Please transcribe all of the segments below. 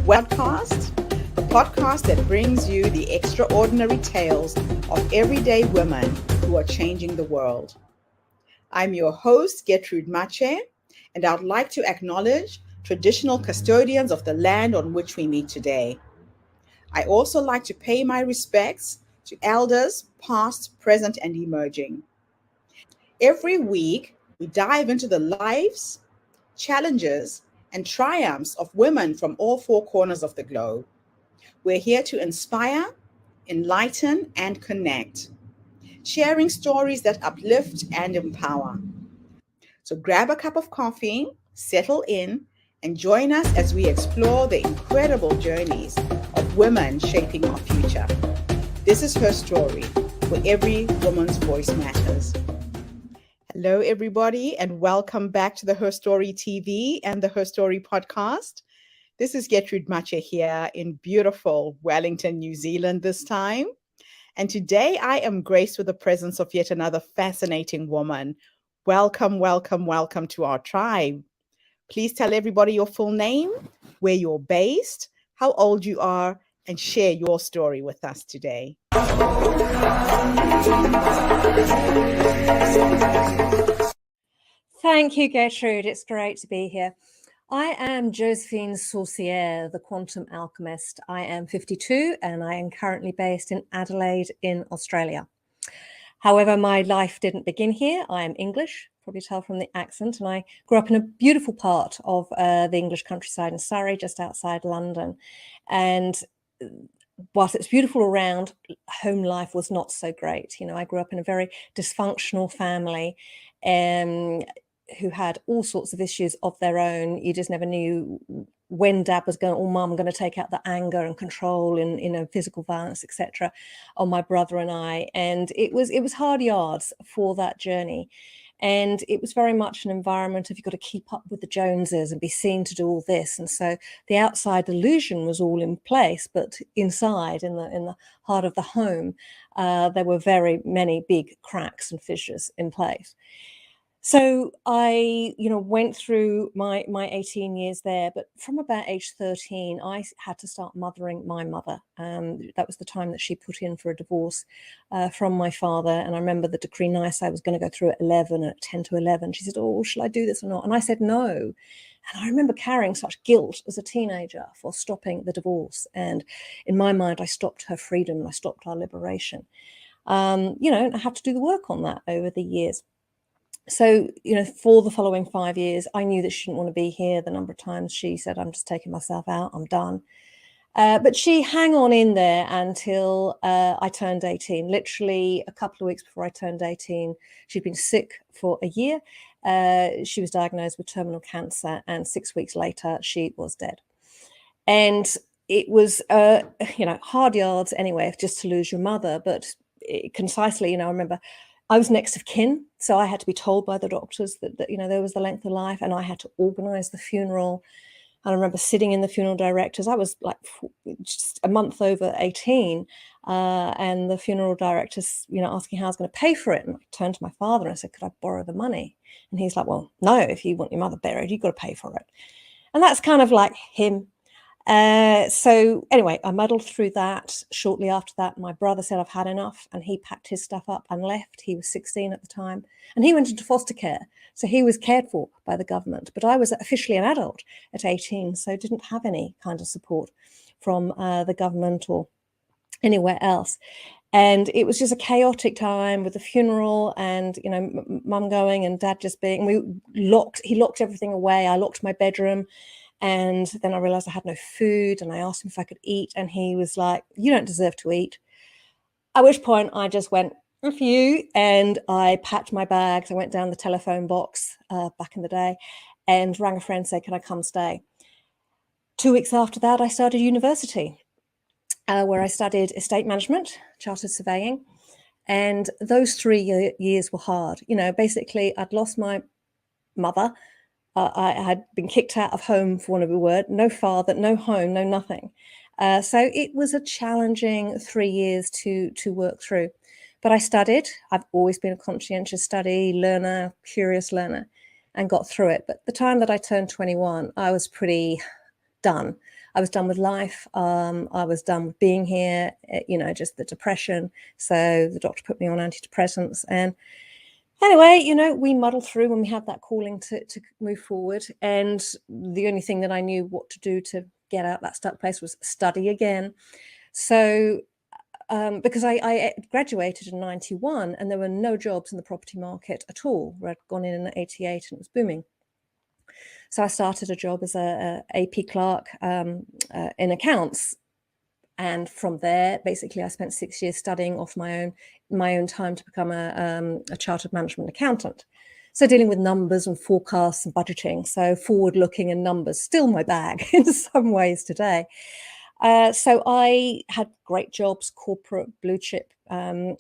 the podcast that brings you the extraordinary tales of everyday women who are changing the world. I'm your host, Gertrude Mache, and I'd like to acknowledge traditional custodians of the land on which we meet today. I also like to pay my respects to elders, past, present, and emerging. Every week, we dive into the lives, challenges, and triumphs of women from all four corners of the globe. We're here to inspire, enlighten, and connect, sharing stories that uplift and empower. So grab a cup of coffee, settle in, and join us as we explore the incredible journeys of women shaping our future. This is Her Story, where every woman's voice matters. Hello, everybody, and welcome back to the Her Story TV and the Her Story podcast. This is Gertrude Mache here in beautiful Wellington, New Zealand this time. And today I am graced with the presence of yet another fascinating woman. Welcome, welcome, welcome to our tribe. Please tell everybody your full name, where you're based, how old you are, and share your story with us today. Thank you, Gertrude. It's great to be here. I am Josephine Sorciere, the Quantum Alchemist. I am 52 and I am currently based in Adelaide in Australia. However, my life didn't begin here. I am English, probably tell from the accent, and I grew up in a beautiful part of the English countryside in Surrey, just outside London. And whilst it's beautiful around, home life was not so great. You know, I grew up in a very dysfunctional family who had all sorts of issues of their own. You just never knew when dad was going, or mum going to take out the anger and control and physical violence, etc., on my brother and I. And it was hard yards for that journey. And it was very much an environment of you've got to keep up with the Joneses and be seen to do all this. And so the outside illusion was all in place, but inside, in the heart of the home, there were very many big cracks and fissures in place. So I, went through my 18 years there, but from about age 13, I had to start mothering my mother. That was the time that she put in for a divorce from my father. And I remember the decree nice I was going to go through at 11, at 10 to 11. She said, "Oh, shall I do this or not?" And I said, "No." And I remember carrying such guilt as a teenager for stopping the divorce. And in my mind, I stopped her freedom and I stopped our liberation. And I had to do the work on that over the years. So, for the following 5 years, I knew that she didn't want to be here. The number of times she said, "I'm just taking myself out, I'm done." But she hung on in there until I turned 18. Literally a couple of weeks before I turned 18, she'd been sick for a year. She was diagnosed with terminal cancer, and 6 weeks later, she was dead. And it was, hard yards anyway, just to lose your mother. But concisely, I remember I was next of kin, so I had to be told by the doctors that there was the length of life, and I had to organise the funeral. And I remember sitting in the funeral directors. I was like just a month over 18, and the funeral directors, asking how I was going to pay for it. And I turned to my father and I said, "Could I borrow the money?" And he's like, "Well, no, if you want your mother buried, you've got to pay for it." And that's kind of like him. So anyway, I muddled through that. Shortly after that, my brother said, "I've had enough," and he packed his stuff up and left. He was 16 at the time, and he went into foster care. So he was cared for by the government, but I was officially an adult at 18, so didn't have any kind of support from the government or anywhere else. And it was just a chaotic time with the funeral and, mum going and dad just being, he locked everything away. I locked my bedroom. And then I realized I had no food, and I asked him if I could eat. And he was like, "You don't deserve to eat." At which point I just went, "F you." And I packed my bags. I went down the telephone box back in the day and rang a friend and said, "Can I come stay?" 2 weeks after that, I started university where I studied estate management, chartered surveying. And those 3 years were hard. Basically, I'd lost my mother. I had been kicked out of home, for want of a word, no father, no home, no nothing. So it was a challenging 3 years to work through. But I studied. I've always been a conscientious study learner, curious learner, and got through it. But the time that I turned 21, I was pretty done. I was done with life. I was done with being here, just the depression. So the doctor put me on antidepressants. And anyway, we muddled through when we had that calling to move forward. And the only thing that I knew what to do to get out that stuck place was study again. So because I graduated in 91 and there were no jobs in the property market at all. I'd gone in 88 and it was booming. So I started a job as a AP clerk in accounts. And from there, basically, I spent 6 years studying off my own time to become a chartered management accountant. So dealing with numbers and forecasts and budgeting. So forward-looking and numbers, still my bag in some ways today. So I had great jobs, corporate, blue chip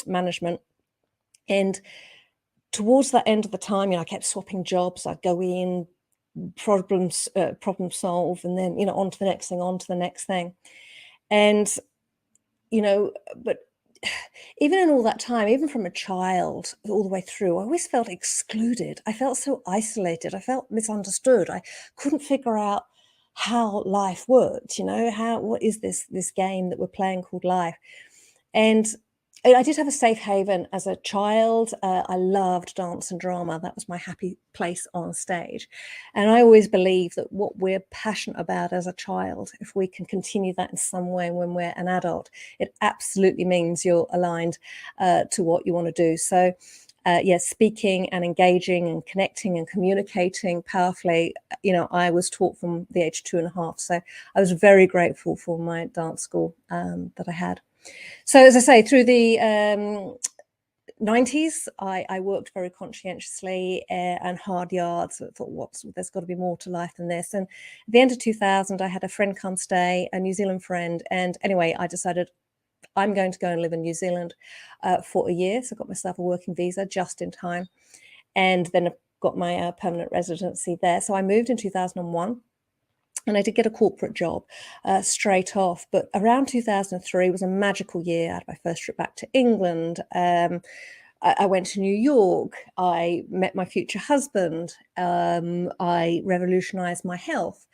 management. And towards that end of the time, I kept swapping jobs. I'd go in, problem solve, and then, on to the next thing. And, but even in all that time, even from a child all the way through, I always felt excluded. I felt so isolated. I felt misunderstood. I couldn't figure out how life worked, what is this game that we're playing called life? And I did have a safe haven as a child. I loved dance and drama. That was my happy place on stage. And I always believe that what we're passionate about as a child, if we can continue that in some way when we're an adult, it absolutely means you're aligned to what you want to do. So speaking and engaging and connecting and communicating powerfully, I was taught from the age of 2.5. So I was very grateful for my dance school that I had. So as I say, through the 90s, I worked very conscientiously and hard yards. I thought, there's got to be more to life than this. And at the end of 2000, I had a friend come stay, a New Zealand friend. And anyway, I decided I'm going to go and live in New Zealand for a year. So I got myself a working visa just in time. And then I got my permanent residency there. So I moved in 2001. And I did get a corporate job straight off. But around 2003 was a magical year. I had my first trip back to England. I went to New York. I met my future husband. I revolutionized my health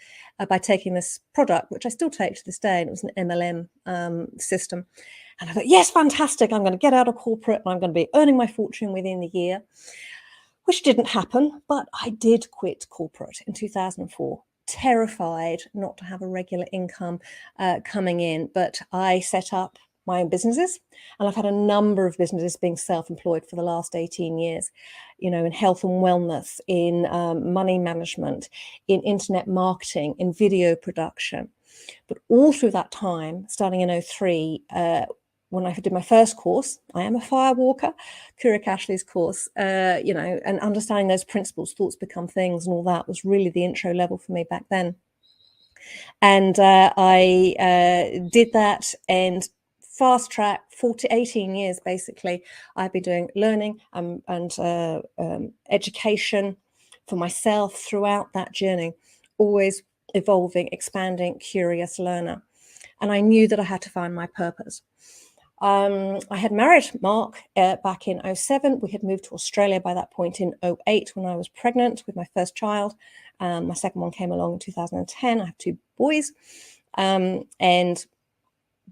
by taking this product, which I still take to this day. And it was an MLM system. And I thought, yes, fantastic. I'm going to get out of corporate and I'm going to be earning my fortune within the year, which didn't happen. But I did quit corporate in 2004. Terrified not to have a regular income coming in, but I set up my own businesses, and I've had a number of businesses being self-employed for the last 18 years, in health and wellness, in money management, in internet marketing, in video production. But all through that time, starting in 2003, when I did my first course, I am a fire walker, Kira Cashley's course, and understanding those principles, thoughts become things and all that was really the intro level for me back then. And I did that and fast track 18 years, basically. I've been doing learning and education for myself throughout that journey, always evolving, expanding, curious learner. And I knew that I had to find my purpose. I had married Mark back in 2007. We had moved to Australia by that point in 2008 when I was pregnant with my first child. My second one came along in 2010. I have 2 boys. And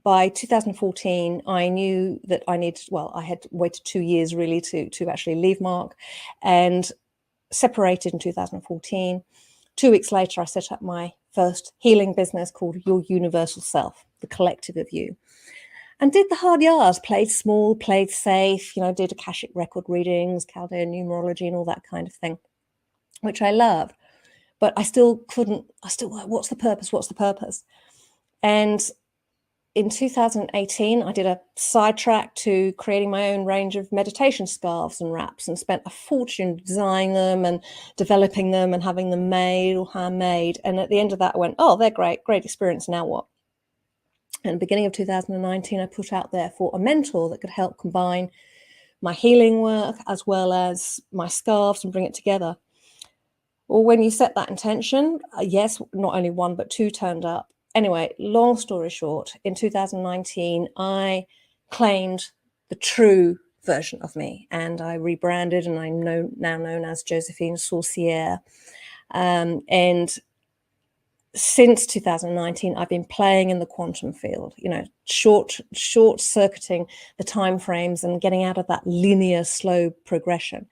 by 2014, I knew that I had waited 2 years really to actually leave Mark, and separated in 2014. 2 weeks later, I set up my first healing business called Your Universal Self, the collective of you. And did the hard yards, played small, played safe, did Akashic record readings, Chaldean numerology and all that kind of thing, which I loved. But I still what's the purpose? And in 2018, I did a sidetrack to creating my own range of meditation scarves and wraps, and spent a fortune designing them and developing them and having them made or handmade. And at the end of that, I went, oh, they're great experience. Now what? And at the beginning of 2019, I put out there for a mentor that could help combine my healing work as well as my scarves and bring it together. Well, when you set that intention, yes, not only 1, but 2 turned up. Anyway, long story short, in 2019, I claimed the true version of me, and I rebranded, and I'm now known as Josephine Sorciere. And since 2019, I've been playing in the quantum field, short circuiting the timeframes and getting out of that linear, slow progression,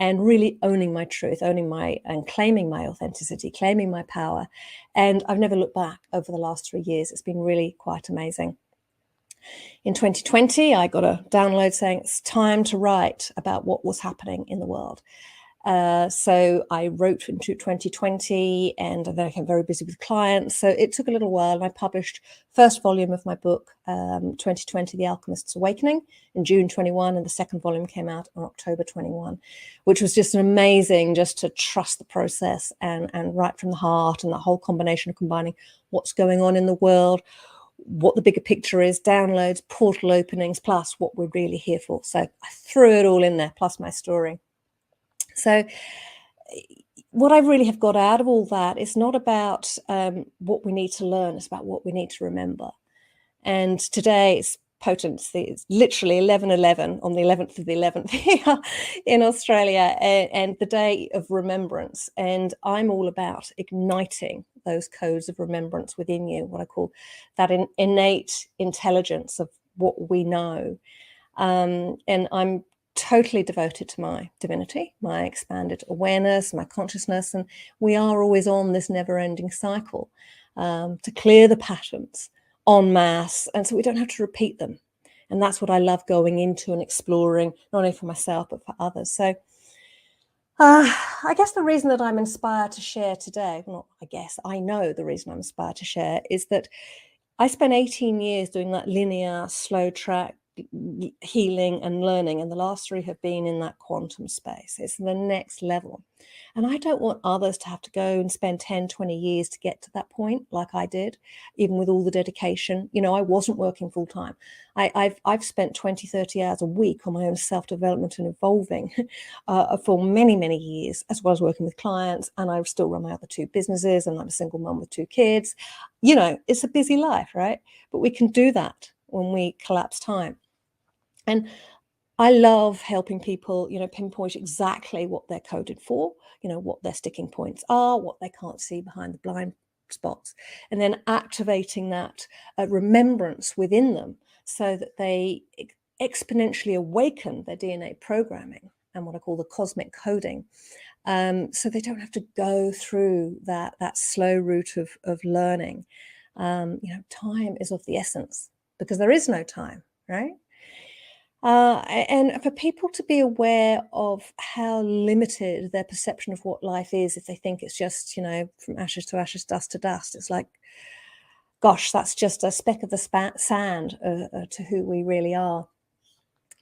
and really owning my truth, and claiming my authenticity, claiming my power. And I've never looked back over the last 3 years. It's been really quite amazing. In 2020, I got a download saying it's time to write about what was happening in the world. So I wrote into 2020, and then I became very busy with clients. So it took a little while, and I published first volume of my book, 2020, The Alchemist's Awakening, in June 21, and the second volume came out in October 21, which was just amazing, just to trust the process and write from the heart, and the whole combination of combining what's going on in the world, what the bigger picture is, downloads, portal openings, plus what we're really here for. So I threw it all in there, plus my story. So what I really have got out of all that is not about what we need to learn, it's about what we need to remember. And today it's potent. It's literally 11/11 on the 11th of the 11th here in Australia, and the day of remembrance. And I'm all about igniting those codes of remembrance within you, what I call that innate intelligence of what we know. And I'm totally devoted to my divinity, my expanded awareness, my consciousness, and we are always on this never-ending cycle to clear the patterns en masse, and so we don't have to repeat them. And that's what I love going into and exploring, not only for myself but for others. So I guess the reason that I'm inspired to share today, I know the reason I'm inspired to share, is that I spent 18 years doing that linear, slow track healing and learning, and the last 3 have been in that quantum space. It's the next level. And I don't want others to have to go and spend 10, 20 years to get to that point like I did, even with all the dedication. I wasn't working full time. I've spent 20, 30 hours a week on my own self-development and evolving for many, many years, as well as working with clients. And I still run my other 2 businesses, and I'm a single mom with 2 kids. It's a busy life, right? But we can do that when we collapse time. And I love helping people, pinpoint exactly what they're coded for, what their sticking points are, what they can't see behind the blind spots, and then activating that remembrance within them so that they exponentially awaken their DNA programming and what I call the cosmic coding. So they don't have to go through that slow route of learning. Time is of the essence, because there is no time, right? And for people to be aware of how limited their perception of what life is, if they think it's just, from ashes to ashes, dust to dust, it's like, gosh, that's just a speck of the sand to who we really are.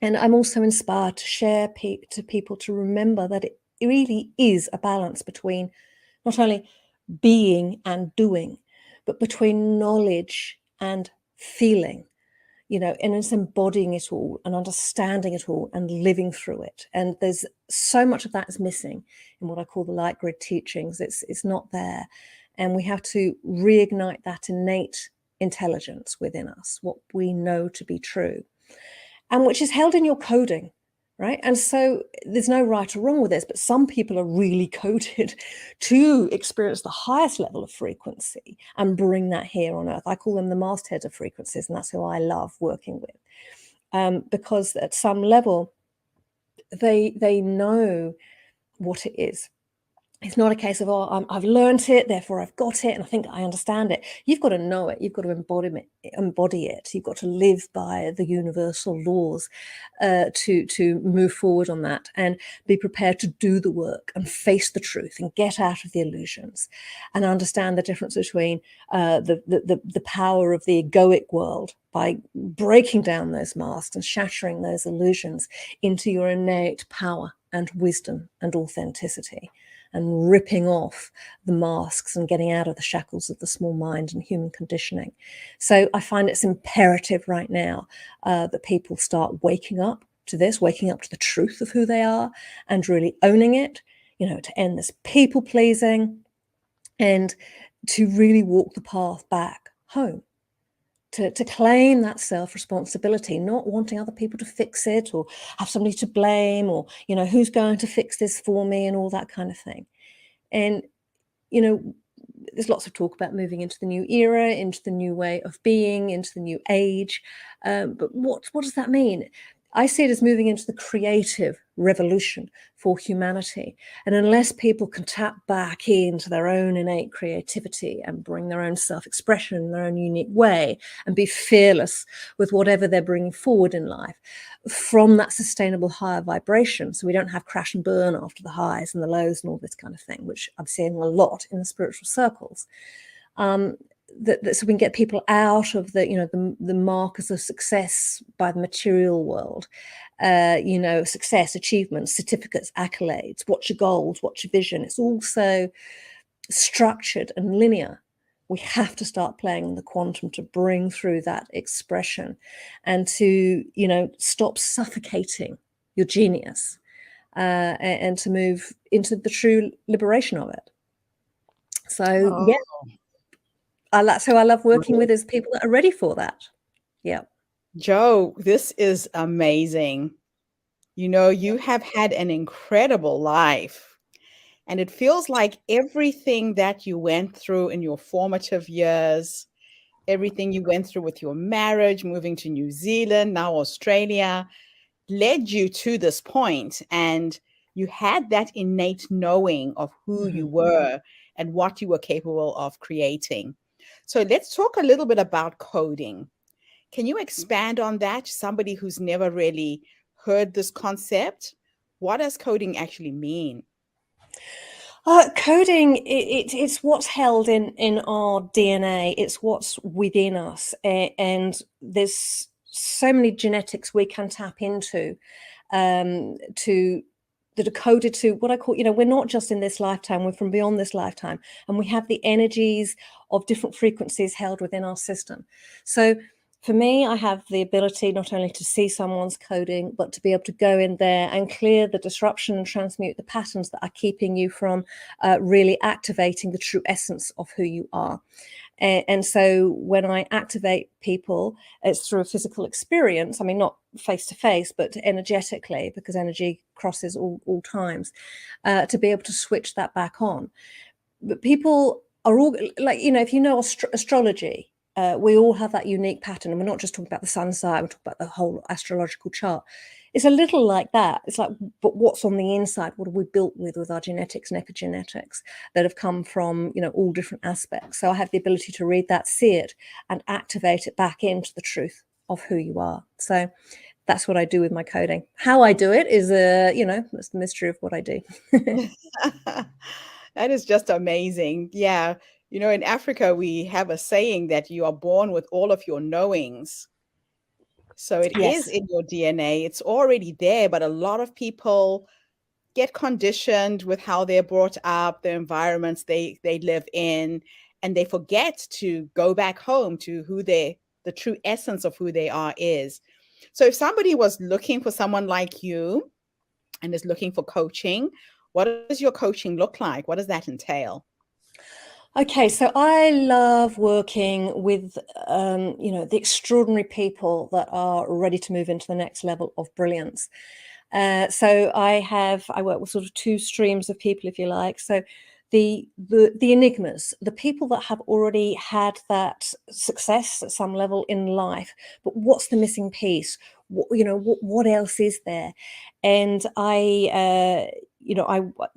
And I'm also inspired to share to people to remember that it really is a balance between not only being and doing, but between knowledge and feeling. And it's embodying it all and understanding it all and living through it. And there's so much of that is missing in what I call the light grid teachings. It's not there. And we have to reignite that innate intelligence within us, what we know to be true, and which is held in your coding, right? And so there's no right or wrong with this, but some people are really coded to experience the highest level of frequency and bring that here on earth. I call them the mastheads of frequencies, and that's who I love working with, because at some level they know what it is. It's not a case of, I've learned it, therefore I've got it, and I think I understand it. You've got to know it. You've got to embody it. You've got to live by the universal laws to move forward on that, and be prepared to do the work and face the truth and get out of the illusions and understand the difference between the power of the egoic world by breaking down those masks and shattering those illusions into your innate power and wisdom and authenticity, and ripping off the masks and getting out of the shackles of the small mind and human conditioning. So I find it's imperative right now that people start waking up to this, waking up to the truth of who they are and really owning it, to end this people pleasing and to really walk the path back home. To claim that self-responsibility, not wanting other people to fix it or have somebody to blame, or, who's going to fix this for me and all that kind of thing. And, there's lots of talk about moving into the new era, into the new way of being, into the new age. But what does that mean? I see it as moving into the creative revolution for humanity. And unless people can tap back into their own innate creativity and bring their own self-expression in their own unique way and be fearless with whatever they're bringing forward in life from that sustainable higher vibration, so we don't have crash and burn after the highs and the lows and all this kind of thing, which I'm seeing a lot in the spiritual circles. So we can get people out of the markers of success by the material world, success, achievements, certificates, accolades, what's your goals, what's your vision. It's all so structured and linear. We have to start playing the quantum to bring through that expression and to, stop suffocating your genius and to move into the true liberation of it. So, yeah. That's who I love working with, is people that are ready for that. Yeah. Jo, this is amazing. You have had an incredible life, and it feels like everything that you went through in your formative years, everything you went through with your marriage, moving to New Zealand, now Australia, led you to this point, and you had that innate knowing of who you were and what you were capable of creating. So let's talk a little bit about coding. Can you expand on that? Somebody who's never really heard this concept, what does coding actually mean? Coding, it's what's held in our DNA. It's what's within us, and there's so many genetics we can tap into that are coded to what I call, we're not just in this lifetime, we're from beyond this lifetime, and we have the energies of different frequencies held within our system. So for me, I have the ability not only to see someone's coding, but to be able to go in there and clear the disruption and transmute the patterns that are keeping you from really activating the true essence of who you are. And so when I activate people, it's through a physical experience. I mean, not face to face, but energetically, because energy crosses all times, to be able to switch that back on. But people are all like, if you know astrology, we all have that unique pattern. And we're not just talking about the sun sign, we're talking about the whole astrological chart. It's a little like that. It's like, but what's on the inside? What have we built with our genetics and epigenetics that have come from, all different aspects? So I have the ability to read that, see it, and activate it back into the truth of who you are. So that's what I do with my coding. How I do it is, that's the mystery of what I do. That is just amazing. Yeah. In Africa, we have a saying that you are born with all of your knowings. So it is Yes. in your DNA. It's already there, but a lot of people get conditioned with how they're brought up, the environments they live in, and they forget to go back home to who the true essence of who they are is. So if somebody was looking for someone like you and is looking for coaching, what does your coaching look like? What does that entail? Okay, so I love working with, the extraordinary people that are ready to move into the next level of brilliance. So I work with sort of two streams of people, if you like. So the enigmas, the people that have already had that success at some level in life, but what's the missing piece? What else is there? And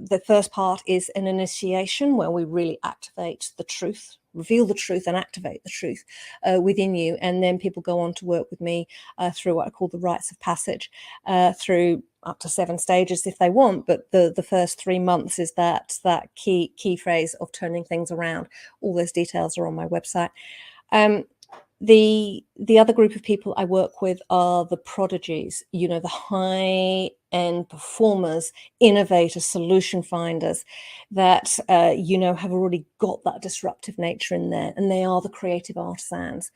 the first part is an initiation where we really activate the truth, reveal the truth and activate the truth within you. And then people go on to work with me through what I call the rites of passage, through up to 7 stages if they want. But the first 3 months is that key phrase of turning things around. All those details are on my website. The other group of people I work with are the prodigies, the high-end performers, innovators, solution finders that, have already got that disruptive nature in there, and they are the creative artisans.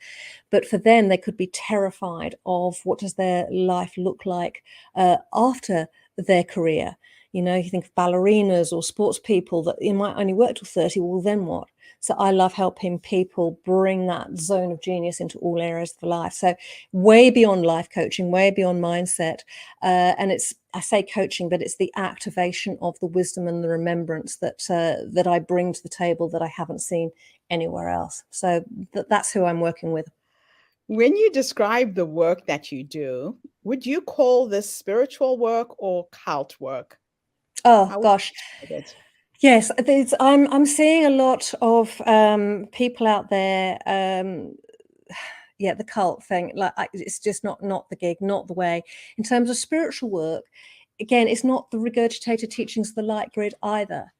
But for them, they could be terrified of what does their life look like after their career. You think of ballerinas or sports people that you might only work till 30, well, then what? So I love helping people bring that zone of genius into all areas of life. So way beyond life coaching, way beyond mindset. And I say coaching, but it's the activation of the wisdom and the remembrance that I bring to the table that I haven't seen anywhere else. So that's who I'm working with. When you describe the work that you do, would you call this spiritual work or cult work? Oh How would gosh. you describe it? Yes, I'm seeing a lot of people out there. Yeah, the cult thing, like it's just not the gig, not the way. In terms of spiritual work, again, it's not the regurgitated teachings of the light grid either.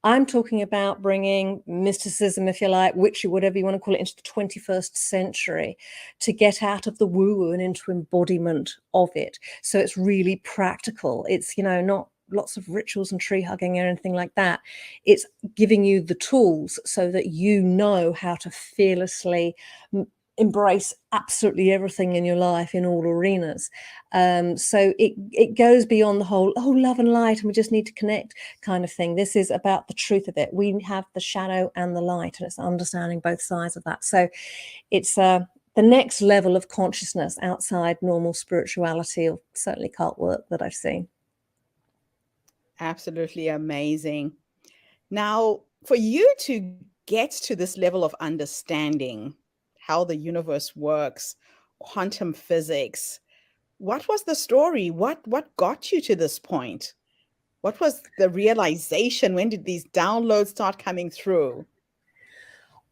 I'm talking about bringing mysticism, if you like, witchy, whatever you want to call it, into the 21st century to get out of the woo-woo and into embodiment of it. So it's really practical. It's, not lots of rituals and tree hugging or anything like that. It's giving you the tools so that you know how to fearlessly embrace absolutely everything in your life in all arenas. So it goes beyond the whole, love and light, and we just need to connect kind of thing. This is about the truth of it. We have the shadow and the light, and it's understanding both sides of that. So it's the next level of consciousness outside normal spirituality, or certainly cult work that I've seen. Absolutely amazing. Now, for you to get to this level of understanding how the universe works, quantum physics, what was the story? What got you to this point? What was the realization? When did these downloads start coming through?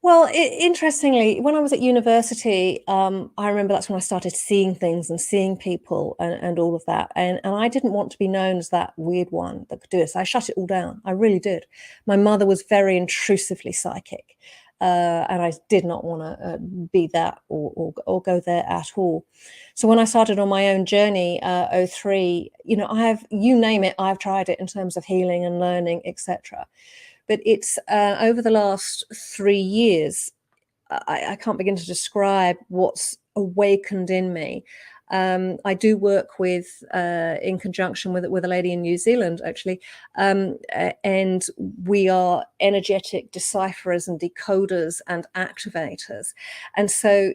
Well, interestingly, when I was at university, I remember that's when I started seeing things and seeing people and all of that. And I didn't want to be known as that weird one that could do it. So I shut it all down. I really did. My mother was very intrusively psychic. And I did not want to be that or go there at all. So when I started on my own journey, 03, you name it, I've tried it in terms of healing and learning, etc. But it's over the last 3 years, I can't begin to describe what's awakened in me. I do work with, in conjunction with a lady in New Zealand, actually, and we are energetic decipherers and decoders and activators. And so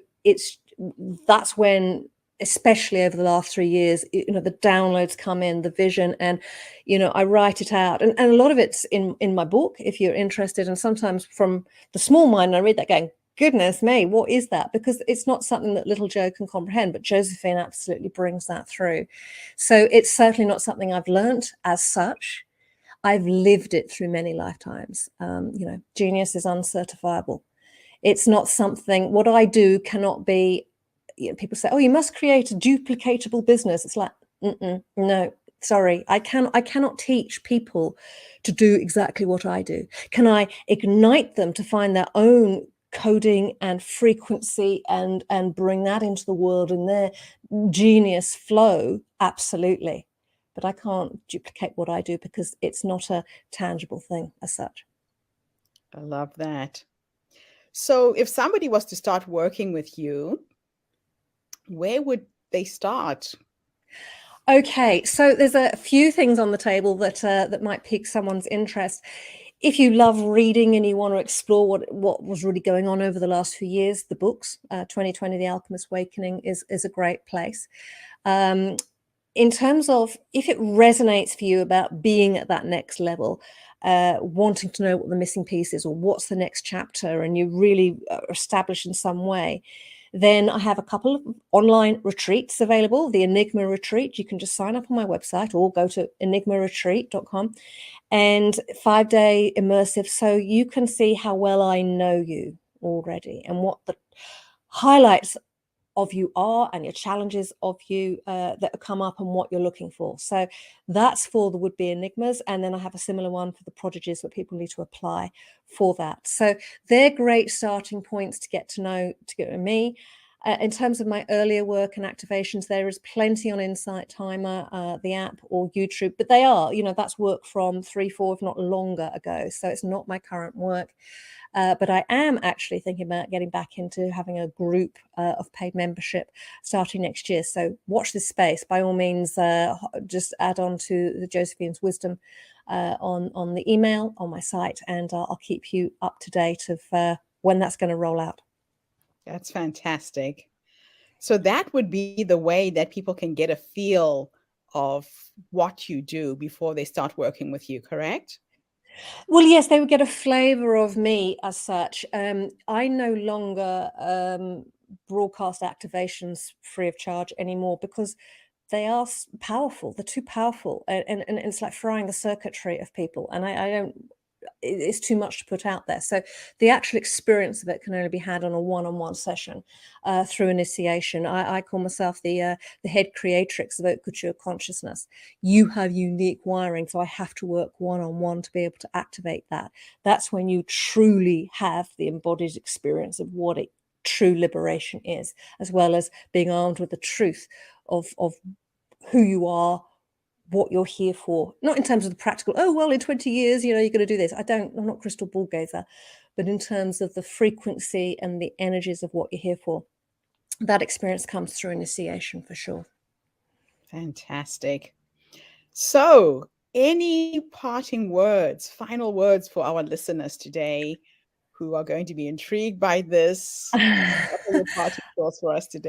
that's when, especially over the last 3 years, the downloads come in, the vision, and I write it out, and a lot of it's in my book if you're interested. And sometimes from the small mind, I read that going, goodness me, what is that? Because it's not something that little Joe can comprehend, but Josephine absolutely brings that through. So it's certainly not something I've learnt as such. I've lived it through many lifetimes. Genius is uncertifiable. It's not something, what I do cannot be, people say, oh, you must create a duplicatable business. It's like, no, sorry, I cannot teach people to do exactly what I do. Can I ignite them to find their own coding and frequency and bring that into the world in their genius flow? Absolutely. But I can't duplicate what I do because it's not a tangible thing as such. I love that. So, if somebody was to start working with you, where would they start? Okay, so there's a few things on the table that might pique someone's interest. If you love reading and you want to explore what was really going on over the last few years, the books, 2020, The Alchemist Awakening is a great place. In terms of if it resonates for you about being at that next level, wanting to know what the missing piece is or what's the next chapter, and you really establish in some way, then I have a couple of online retreats available. The Enigma Retreat, you can just sign up on my website or go to enigmaretreat.com, and 5-day immersive. So you can see how well I know you already and what the highlights of you are and your challenges of you that come up and what you're looking for. So that's for the would-be enigmas. And then I have a similar one for the prodigies that people need to apply for that. So they're great starting points to get to know me. In terms of my earlier work and activations, there is plenty on Insight Timer, the app, or YouTube, but they are, that's work from 3, 4, if not longer ago. So it's not my current work. But I am actually thinking about getting back into having a group of paid membership starting next year. So watch this space. By all means, just add on to the Josephine's Wisdom on the email on my site, and I'll keep you up to date of when that's going to roll out. That's fantastic. So that would be the way that people can get a feel of what you do before they start working with you, correct? Well, yes, they would get a flavor of me as such. I no longer broadcast activations free of charge anymore because they are powerful. They're too powerful, and it's like frying the circuitry of people. And I don't. It's too much to put out there. So the actual experience of it can only be had on a one-on-one session through initiation. I call myself the head creatrix of haute couture consciousness. You have unique wiring, so I have to work one-on-one to be able to activate that. That's when you truly have the embodied experience of what true liberation is, as well as being armed with the truth of who you are, what you're here for, not in terms of the practical, oh, well, in 20 years, you're going to do this. I'm not crystal ball gazer, but in terms of the frequency and the energies of what you're here for, that experience comes through initiation for sure. Fantastic. So, any parting words, final words for our listeners today who are going to be intrigued by this? What are your parting thoughts for us today?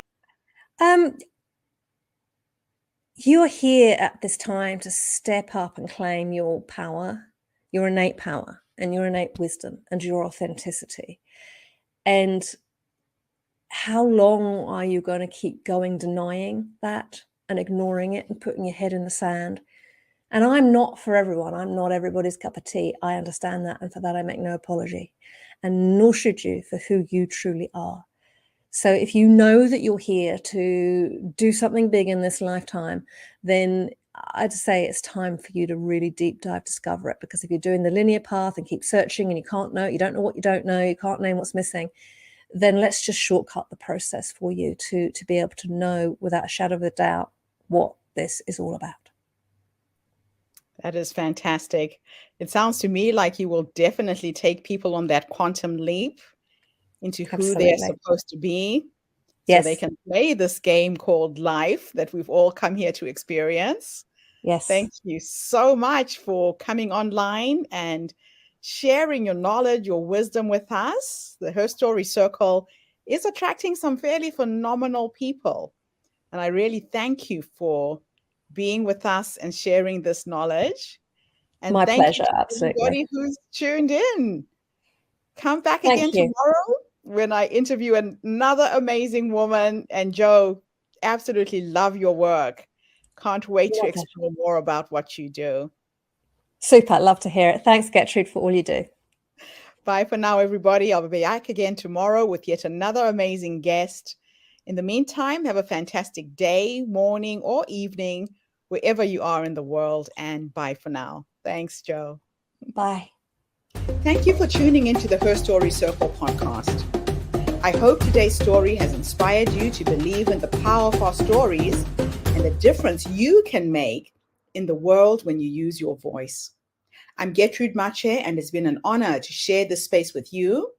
You're here at this time to step up and claim your power, your innate power, and your innate wisdom, and your authenticity. And how long are you going to keep going denying that and ignoring it and putting your head in the sand? And I'm not for everyone. I'm not everybody's cup of tea. I understand that. And for that, I make no apology. And nor should you, for who you truly are. So if you know that you're here to do something big in this lifetime, then I'd say it's time for you to really deep dive, discover it. Because if you're doing the linear path and keep searching and you don't know what you don't know, you can't name what's missing, then let's just shortcut the process for you to be able to know without a shadow of a doubt what this is all about. That is fantastic. It sounds to me like you will definitely take people on that quantum leap into who Absolutely. they're supposed to be, Yes. so they can play this game called life that we've all come here to experience. Yes. Thank you so much for coming online and sharing your knowledge, your wisdom with us. The Her Story Circle is attracting some fairly phenomenal people. And I really thank you for being with us and sharing this knowledge. And My thank pleasure, you to absolutely. everybody who's tuned in. Come back again tomorrow when I interview another amazing woman. And Joe, absolutely love your work. Can't wait to explore more about what you do. Super. Love to hear it. Thanks, Gertrude, for all you do. Bye for now, everybody. I'll be back again tomorrow with yet another amazing guest. In the meantime, have a fantastic day, morning, or evening, wherever you are in the world. And bye for now. Thanks, Joe. Bye. Thank you for tuning into the Her Story Circle podcast. I hope today's story has inspired you to believe in the power of our stories and the difference you can make in the world when you use your voice. I'm Gertrude Mache, and it's been an honor to share this space with you,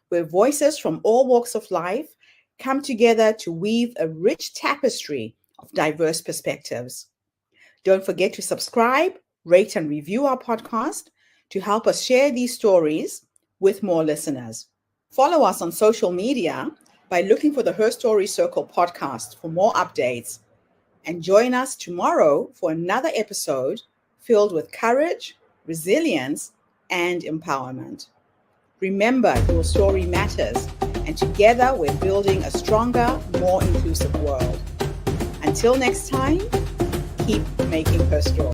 where voices from all walks of life come together to weave a rich tapestry of diverse perspectives. Don't forget to subscribe, rate, and review our podcast to help us share these stories with more listeners. Follow us on social media by looking for the Her Story Circle podcast for more updates. And join us tomorrow for another episode filled with courage, resilience, and empowerment. Remember, your story matters, and together we're building a stronger, more inclusive world. Until next time, keep making her story.